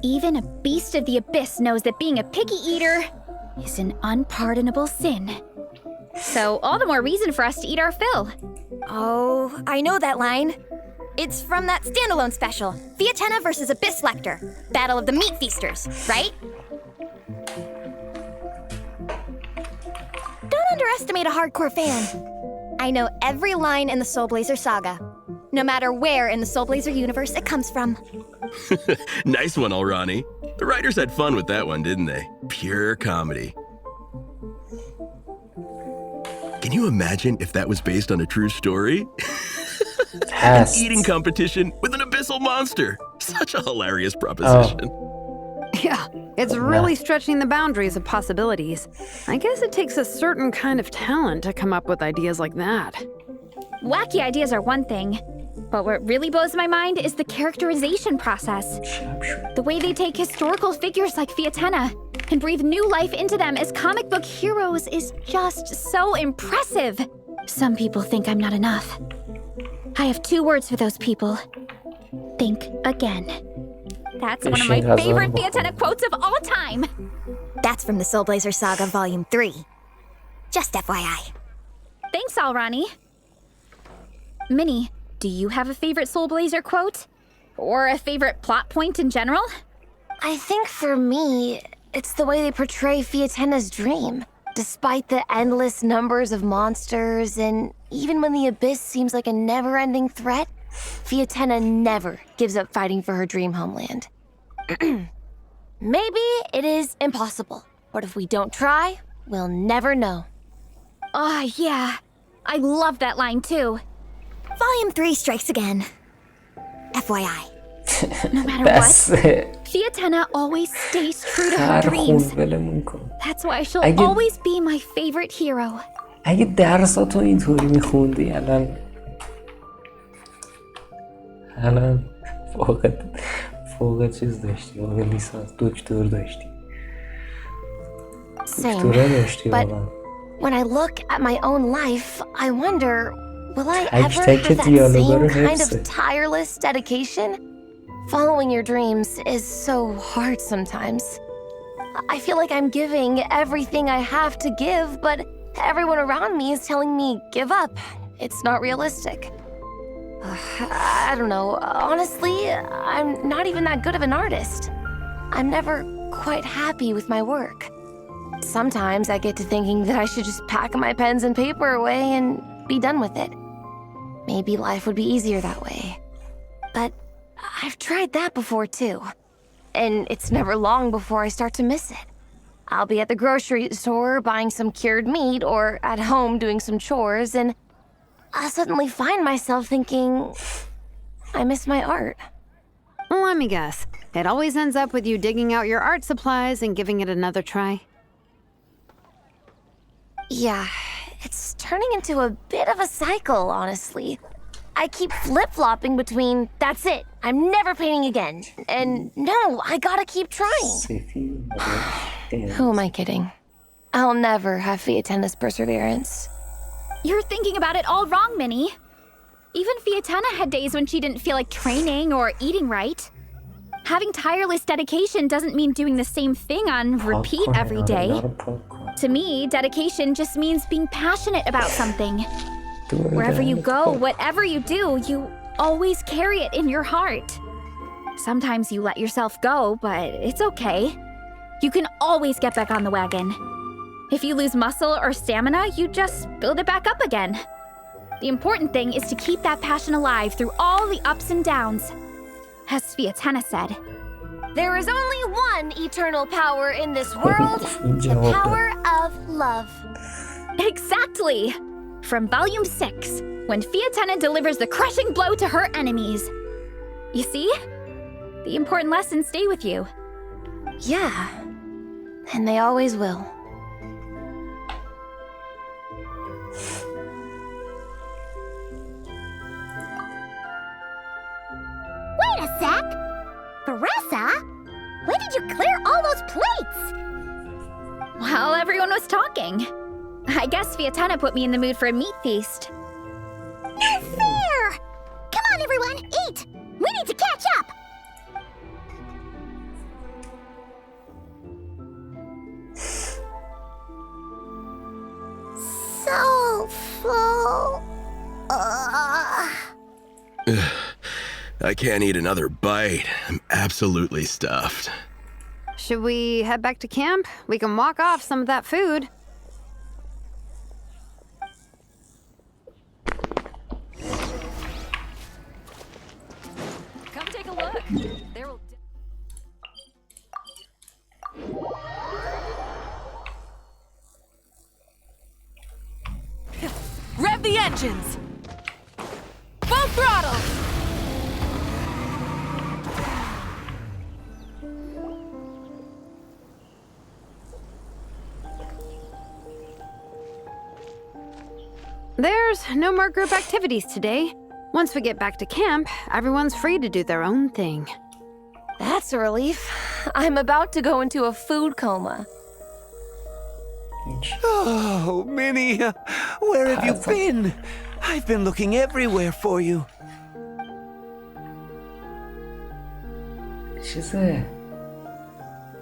S3: even a beast of the abyss knows that being a picky eater is an unpardonable sin. So all the more reason for us to eat our fill.
S9: Oh, I know that line. It's from that standalone special, Fiatena versus Abyss Lecter, Battle of the Meat Feasters, right? Don't underestimate a hardcore fan. I know every line in the Soulblazer saga, no matter where in the Soulblazer universe it comes from.
S6: Nice one, Alrani. The writers had fun with that one, didn't they? Pure comedy. Can you imagine if that was based on a true story? An eating competition with an abyssal monster. Such a hilarious proposition.
S7: Yeah, it's really stretching the boundaries of possibilities. I guess it takes a certain kind of talent to come up with ideas like that.
S3: Wacky ideas are one thing, but what really blows my mind is the characterization process. The way they take historical figures like Fiatena and breathe new life into them as comic book heroes is just so impressive. Some people think I'm not enough. I have 2 words for those people. Think again. That's one of my favorite Fiatena quotes of all time.
S9: That's from the Soulblazer Saga Volume 3. Just FYI.
S3: Thanks, Alrani. Minnie, do you have a favorite Soulblazer quote? Or a favorite plot point in general?
S4: I think for me, it's the way they portray Fiatena's dream. Despite the endless numbers of monsters, and even when the Abyss seems like a never-ending threat, Fiatena never gives up fighting for her dream homeland. Maybe it is impossible, but if we don't try, we'll never know.
S3: Oh, yeah. I love that line too.
S9: Volume 3 strikes again. FYI.
S3: No matter what, Fiatena always stays true to her dreams. That's why she'll always be my favorite hero.
S1: اگه درساتو اینطوری میخوندی الان فوق چیز داشتی، فوق لیسانس دکتر داشتی. دکترا داشتی واقعا.
S4: When I look at my own life, I wonder, will I ever have
S1: تک
S4: that
S1: دیالوگا
S4: same
S1: رو
S4: kind
S1: حفظه.
S4: of tireless dedication? Following your dreams is so hard sometimes. I feel like I'm giving everything I have to give, but everyone around me is telling me, give up. It's not realistic. I don't know. Honestly, I'm not even that good of an artist. I'm never quite happy with my work. Sometimes I get to thinking that I should just pack my pens and paper away and be done with it. Maybe life would be easier that way. But I've tried that before too. And it's never long before I start to miss it. I'll be at the grocery store buying some cured meat or at home doing some chores, and I'll suddenly find myself thinking, I miss my art.
S7: Let me guess. It always ends up with you digging out your art supplies and giving it another try.
S4: Yeah, it's turning into a bit of a cycle, honestly. I keep flip-flopping between, that's it, I'm never painting again, and no, I gotta keep trying. Who am I kidding? I'll never have Fiatena's perseverance.
S3: You're thinking about it all wrong, Minnie. Even Fiatena had days when she didn't feel like training or eating right. Having tireless dedication doesn't mean doing the same thing on repeat every day. To me, dedication just means being passionate about something. Wherever you go, whatever you do, you always carry it in your heart. Sometimes you let yourself go, but it's okay. You can always get back on the wagon. If you lose muscle or stamina, you just build it back up again. The important thing is to keep that passion alive through all the ups and downs. As Sviatana said,
S9: there is only one eternal power in this world, the power of love.
S3: Exactly! From Volume 6, when Fiatena delivers the crushing blow to her enemies. You see? The important lessons stay with you.
S9: Yeah, and they always will.
S2: Wait a sec! Veressa? When did you clear all those plates?
S3: While everyone was talking. I guess Fiatena put me in the mood for a meat feast.
S2: Not fair! Come on, everyone, eat! We need to catch up! So full.
S6: I can't eat another bite. I'm absolutely stuffed.
S7: Should we head back to camp? We can walk off some of that food.
S8: Come take a look. There will. Rev the engines! Full throttle!
S7: There's no more group activities today. Once we get back to camp, everyone's free to do their own thing.
S4: That's a relief. I'm about to go into a food coma.
S11: Oh, Minnie, where have you been? I've been looking everywhere for you.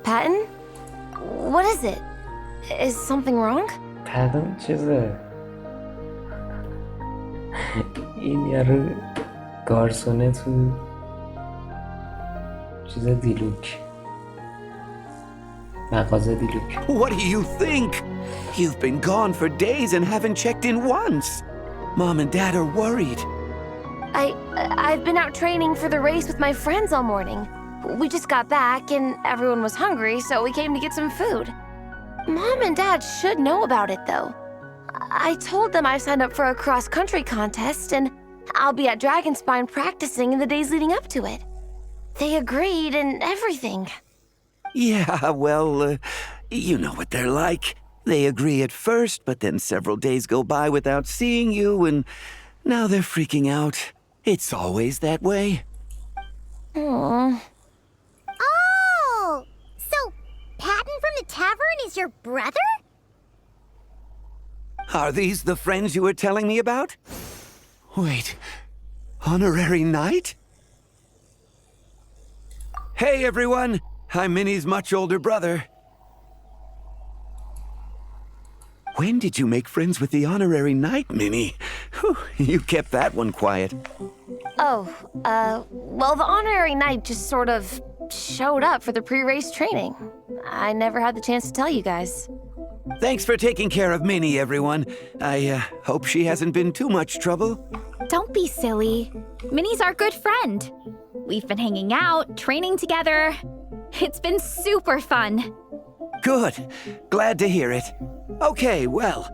S4: Patton? What is it? Is something wrong?
S1: Patton چیزه این یارو گارسونه تو چیز دیلوک مغازه دیلوک.
S11: What do you think? You've been gone for days and haven't checked in once. Mom and Dad are worried.
S4: I've been out training for the race with my friends all morning. We just got back and everyone was hungry, so we came to get some food. Mom and Dad should know about it, though. I told them I signed up for a cross-country contest and I'll be at Dragonspine practicing in the days leading up to it. They agreed and everything.
S11: Yeah, well, you know what they're like. They agree at first, but then several days go by without seeing you, and now they're freaking out. It's always that way.
S4: Aww.
S2: Oh! So, Patton from the tavern is your brother?
S11: Are these the friends you were telling me about? Wait, honorary knight? Hey everyone, I'm Minnie's much older brother. When did you make friends with the honorary knight, Minnie? Whew, you kept that one quiet.
S4: Oh, well, the honorary knight just sort of showed up for the pre-race training. I never had the chance to tell you guys.
S11: Thanks for taking care of Minnie, everyone. I hope she hasn't been too much trouble.
S3: Don't be silly. Minnie's our good friend. We've been hanging out, training together. It's been super fun.
S11: Good. Glad to hear it. Okay, well,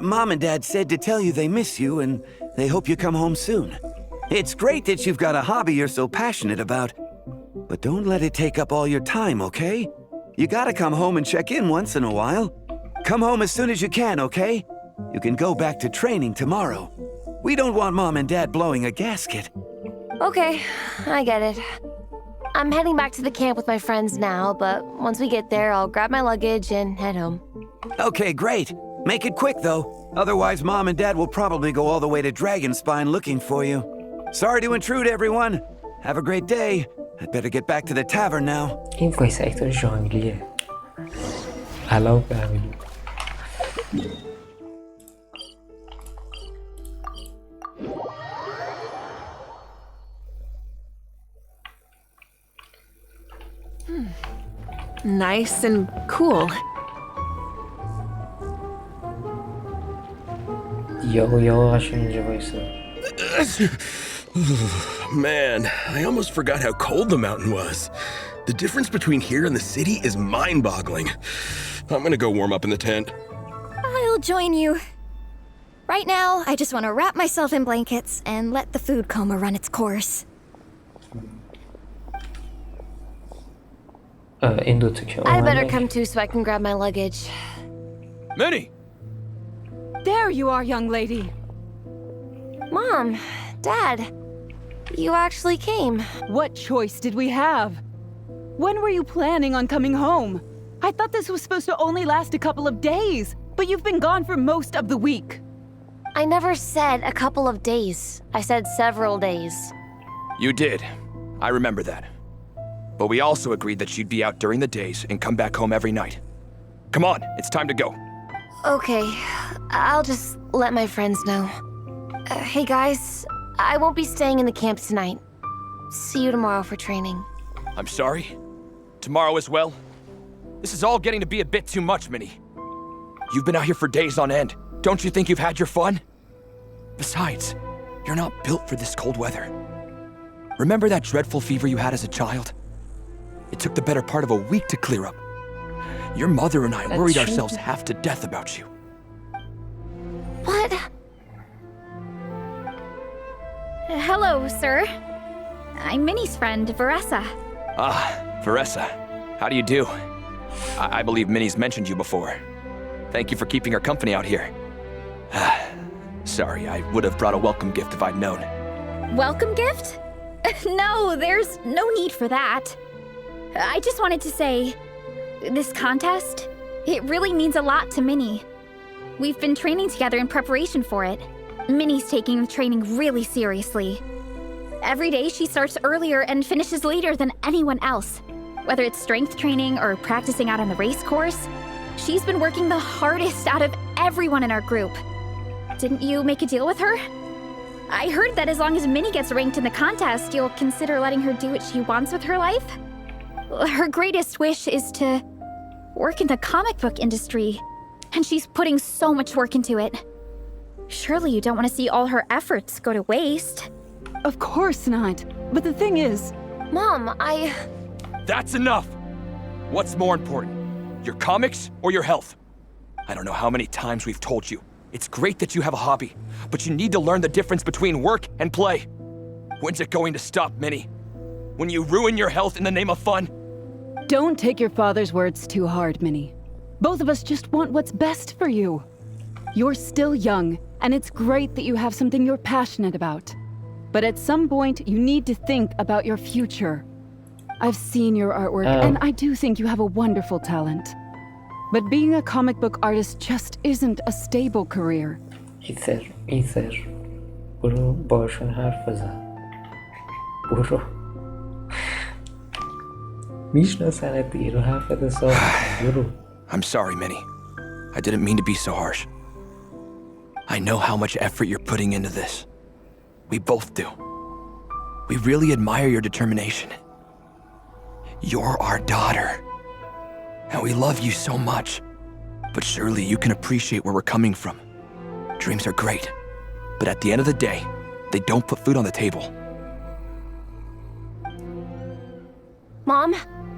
S11: Mom and Dad said to tell you they miss you and they hope you come home soon. It's great that you've got a hobby you're so passionate about, but don't let it take up all your time, okay? You gotta come home and check in once in a while. Come home as soon as you can, okay? You can go back to training tomorrow. We don't want Mom and Dad blowing a gasket.
S4: Okay, I get it. I'm heading back to the camp with my friends now, but once we get there, I'll grab my luggage and head home.
S11: Okay, great. Make it quick, though. Otherwise, Mom and Dad will probably go all the way to Dragonspine looking for you. Sorry to intrude, everyone. Have a great day. I'd better get back to the tavern now.
S1: این وایس اکتور ژانگلیه. علاوه بر همین.
S10: Nice and cool.
S1: یا قشنگ اینجا وایسا.
S6: Man, I almost forgot how cold the mountain was. The difference between here and the city is mind-boggling. I'm gonna go warm up in the tent.
S9: I'll join you. Right now, I just want to wrap myself in blankets and let the food coma run its course.
S1: این دوتا که
S4: I better
S1: اومدن.
S4: come too so I can grab my luggage.
S5: Minnie!
S8: There you are, young lady.
S4: Mom, Dad, you actually came.
S8: What choice did we have? When were you planning on coming home? I thought this was supposed to only last a couple of days, but you've been gone for most of the week.
S4: I never said a couple of days. I said several days.
S12: You did. I remember that. But we also agreed that you'd be out during the days and come back home every night. Come on, it's time to go.
S4: Okay, I'll just let my friends know. Hey guys, I won't be staying in the camp tonight. See you tomorrow for training.
S12: I'm sorry. Tomorrow as well. This is all getting to be a bit too much, Minnie. You've been out here for days on end. Don't you think you've had your fun? Besides, you're not built for this cold weather. Remember that dreadful fever you had as a child? It took the better part of a week to clear up. Your mother and I worried ourselves half to death about you.
S4: What?
S3: Hello, sir. I'm Minnie's friend, Veressa.
S12: Ah, Veressa. How do you do? I believe Minnie's mentioned you before. Thank you for keeping her company out here. Sorry, I would have brought a welcome gift if I'd known.
S3: Welcome gift? No, there's no need for that. I just wanted to say, this contest, it really means a lot to Minnie. We've been training together in preparation for it. Minnie's taking the training really seriously. Every day she starts earlier and finishes later than anyone else. Whether it's strength training or practicing out on the race course, she's been working the hardest out of everyone in our group. Didn't you make a deal with her? I heard that as long as Minnie gets ranked in the contest, you'll consider letting her do what she wants with her life? Her greatest wish is to work in the comic book industry, and she's putting so much work into it. Surely you don't want to see all her efforts go to waste.
S8: Of course not. But the thing is...
S4: Mom,
S12: That's enough! What's more important, your comics or your health? I don't know how many times we've told you. It's great that you have a hobby, but you need to learn the difference between work and play. When's it going to stop, Minnie? When you ruin your health in the name of fun?
S8: Don't take your father's words too hard, Minnie. Both of us just want what's best for you. You're still young, and it's great that you have something you're passionate about. But at some point, you need to think about your future. I've seen your artwork, and I do think you have a wonderful talent. But being a comic book artist just isn't a stable career.
S1: ایثر برو باشون حرف بزن. برو میشناسنت دیگه رو حرف بده صاحب. برو.
S12: I'm sorry, Minnie. I didn't mean to be so harsh. I know how much effort you're putting into this. We both do. We really admire your determination. You're our daughter. And we love you so much. But surely you can appreciate where we're coming from. Dreams are great. But at the end of the day, they don't put food on the table.
S4: Mom,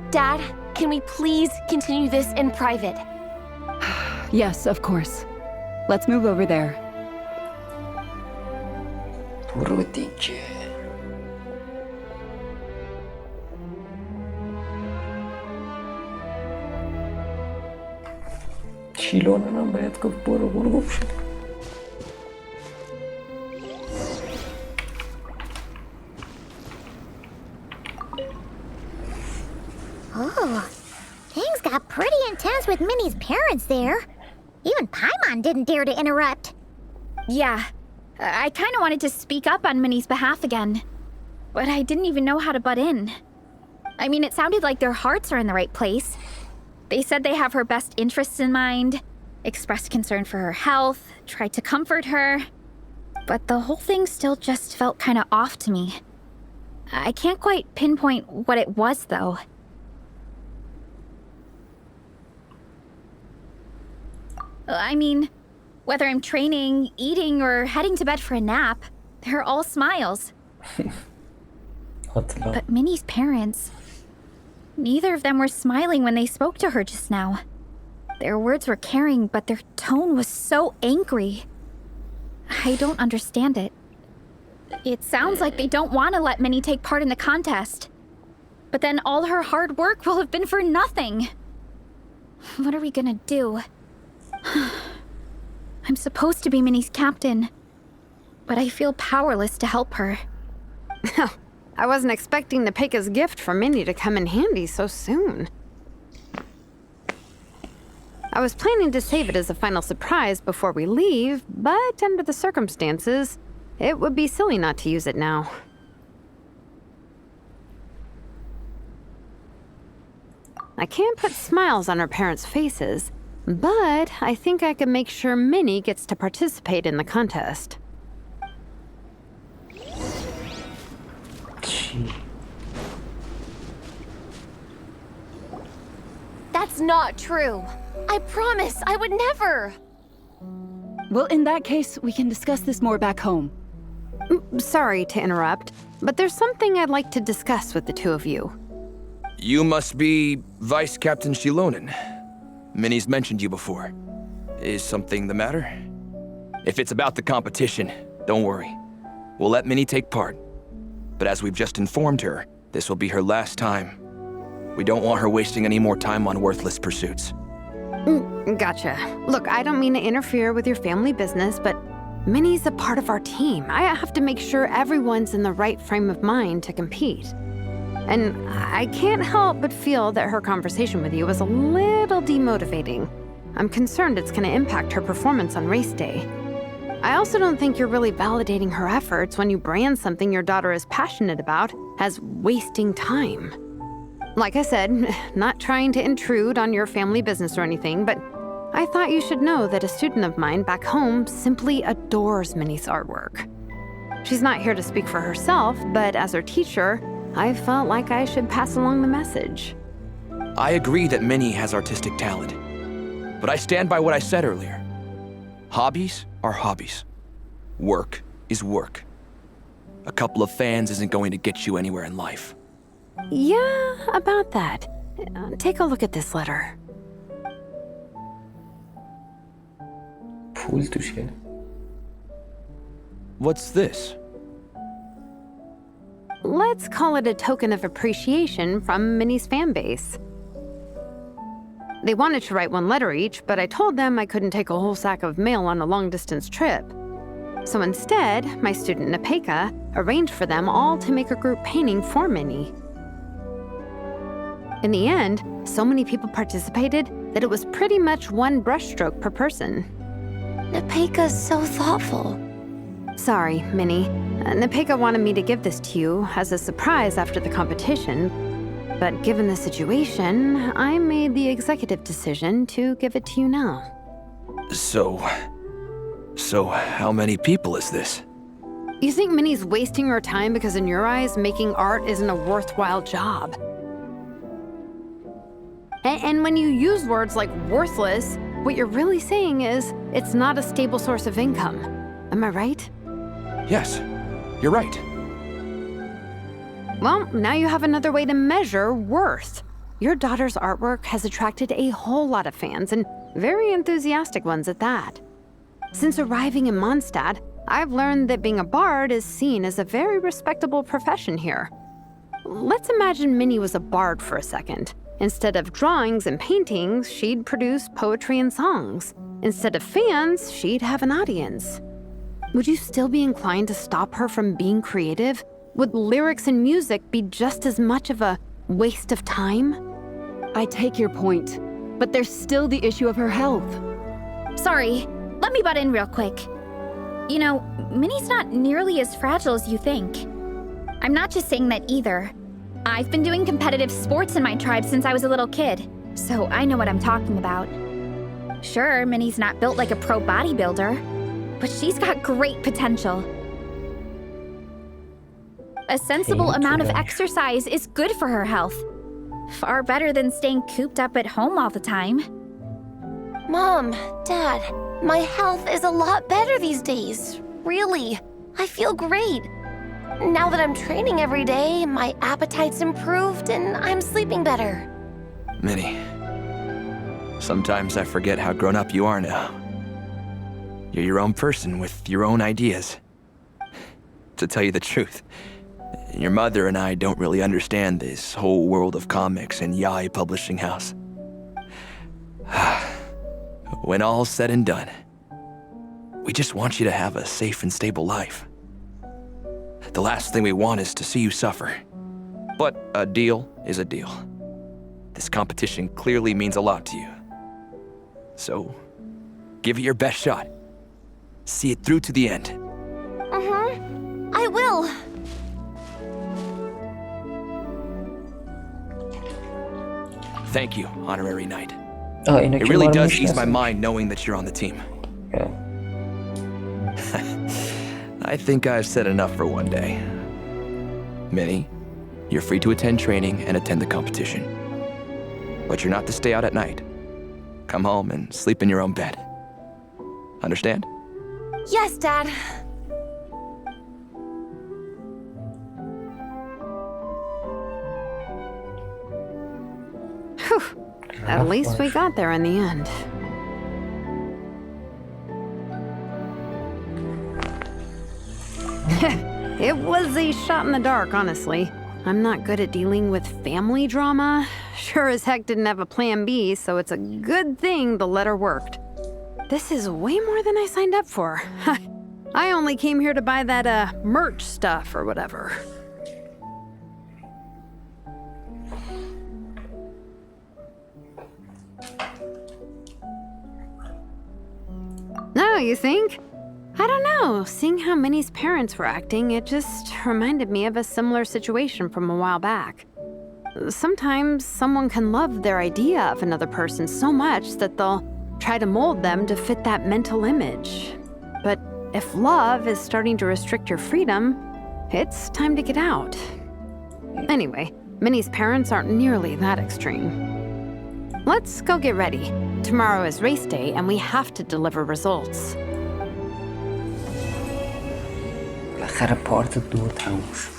S4: Dad, can we please continue this in private?
S8: Yes, of course. Let's move over there.
S1: برو دیگه. شیلون هم باید گفت برو گفت شد.
S2: Oh, things got pretty intense with Minnie's parents there. Even Paimon didn't dare to interrupt.
S3: Yeah, I kind of wanted to speak up on Minnie's behalf again, but I didn't even know how to butt in. I mean, it sounded like their hearts are in the right place. They said they have her best interests in mind, expressed concern for her health, tried to comfort her. But the whole thing still just felt kind of off to me. I can't quite pinpoint what it was, though. I mean, whether I'm training, eating, or heading to bed for a nap, they're all smiles. But Minnie's parents, neither of them were smiling when they spoke to her just now. Their words were caring, but their tone was so angry. I don't understand it. It sounds like they don't want to let Minnie take part in the contest. But then all her hard work will have been for nothing. What are we gonna do? I'm supposed to be Minnie's captain, but I feel powerless to help her.
S7: I wasn't expecting Nepeka's gift for Minnie to come in handy so soon. I was planning to save it as a final surprise before we leave, but under the circumstances, it would be silly not to use it now. I can't put smiles on her parents' faces, but I think I can make sure Minnie gets to participate in the contest.
S4: That's not true. I promise I would never.
S8: Well, in that case, we can discuss this more back home.
S7: Sorry to interrupt, but there's something I'd like to discuss with the two of you.
S12: You must be Vice Captain Shilonen. Minnie's mentioned you before. Is something the matter? If it's about the competition, don't worry. We'll let Minnie take part. But as we've just informed her, this will be her last time. We don't want her wasting any more time on worthless pursuits.
S7: Gotcha. Look, I don't mean to interfere with your family business, but Minnie's a part of our team. I have to make sure everyone's in the right frame of mind to compete. And I can't help but feel that her conversation with you was a little demotivating. I'm concerned it's going to impact her performance on race day. I also don't think you're really validating her efforts when you brand something your daughter is passionate about as wasting time. Like I said, not trying to intrude on your family business or anything, but I thought you should know that a student of mine back home simply adores Minnie's artwork. She's not here to speak for herself, but as her teacher, I felt like I should pass along the message.
S12: I agree that Minnie has artistic talent, but I stand by what I said earlier. Hobbies are hobbies. Work is work. A couple of fans isn't going to get you anywhere in life.
S7: Yeah, about that. Take a look at this letter.
S12: What's this?
S7: Let's call it a token of appreciation from Minnie's fan base. They wanted to write one letter each, but I told them I couldn't take a whole sack of mail on a long-distance trip. So instead, my student Nepeka arranged for them all to make a group painting for Minnie. In the end, so many people participated that it was pretty much one brushstroke per person.
S4: Nepeka's so thoughtful.
S7: Sorry, Minnie. Nepeka wanted me to give this to you as a surprise after the competition, but given the situation, I made the executive decision to give it to you now.
S12: So how many people is this?
S7: You think Minnie's wasting her time because in your eyes, making art isn't a worthwhile job? And when you use words like worthless, what you're really saying is it's not a stable source of income. Am I right?
S12: Yes, you're right.
S7: Well, now you have another way to measure worth. Your daughter's artwork has attracted a whole lot of fans, and very enthusiastic ones at that. Since arriving in Mondstadt, I've learned that being a bard is seen as a very respectable profession here. Let's imagine Minnie was a bard for a second. Instead of drawings and paintings, she'd produce poetry and songs. Instead of fans, she'd have an audience. Would you still be inclined to stop her from being creative? Would lyrics and music be just as much of a waste of time?
S8: I take your point, but there's still the issue of her health.
S3: Sorry, let me butt in real quick. You know, Minnie's not nearly as fragile as you think. I'm not just saying that either. I've been doing competitive sports in my tribe since I was a little kid, so I know what I'm talking about. Sure, Minnie's not built like a pro bodybuilder, but she's got great potential. A sensible amount of exercise is good for her health. Far better than staying cooped up at home all the time.
S4: Mom, Dad, my health is a lot better these days. Really, I feel great. Now that I'm training every day, my appetite's improved and I'm sleeping better.
S12: Minnie, sometimes I forget how grown up you are now. You're your own person with your own ideas. To tell you the truth, your mother and I don't really understand this whole world of comics and yaoi publishing house. When all's said and done, we just want you to have a safe and stable life. The last thing we want is to see you suffer. But a deal is a deal. This competition clearly means a lot to you. So, give it your best shot. See it through to the end.
S4: I will.
S12: Thank you, Honorary Knight.
S1: Oh,
S12: It really does ease my mind knowing that you're on the team.
S1: Yeah.
S12: I think I've said enough for one day. Minnie, you're free to attend training and attend the competition. But you're not to stay out at night. Come home and sleep in your own bed. Understand?
S4: Yes, Dad.
S7: Whew. At least we got there in the end. It was a shot in the dark, honestly. I'm not good at dealing with family drama. Sure as heck didn't have a plan B, so it's a good thing the letter worked. This is way more than I signed up for. I only came here to buy that, merch stuff or whatever. No, you think? I don't know. Seeing how Minnie's parents were acting, it just reminded me of a similar situation from a while back. Sometimes someone can love their idea of another person so much that they'll try to mold them to fit that mental image. But if love is starting to restrict your freedom, it's time to get out. Anyway, Minnie's parents aren't nearly that extreme. Let's go get ready. Tomorrow is race day and we have to deliver results.
S1: بالاخره پارت 2 تموم شد.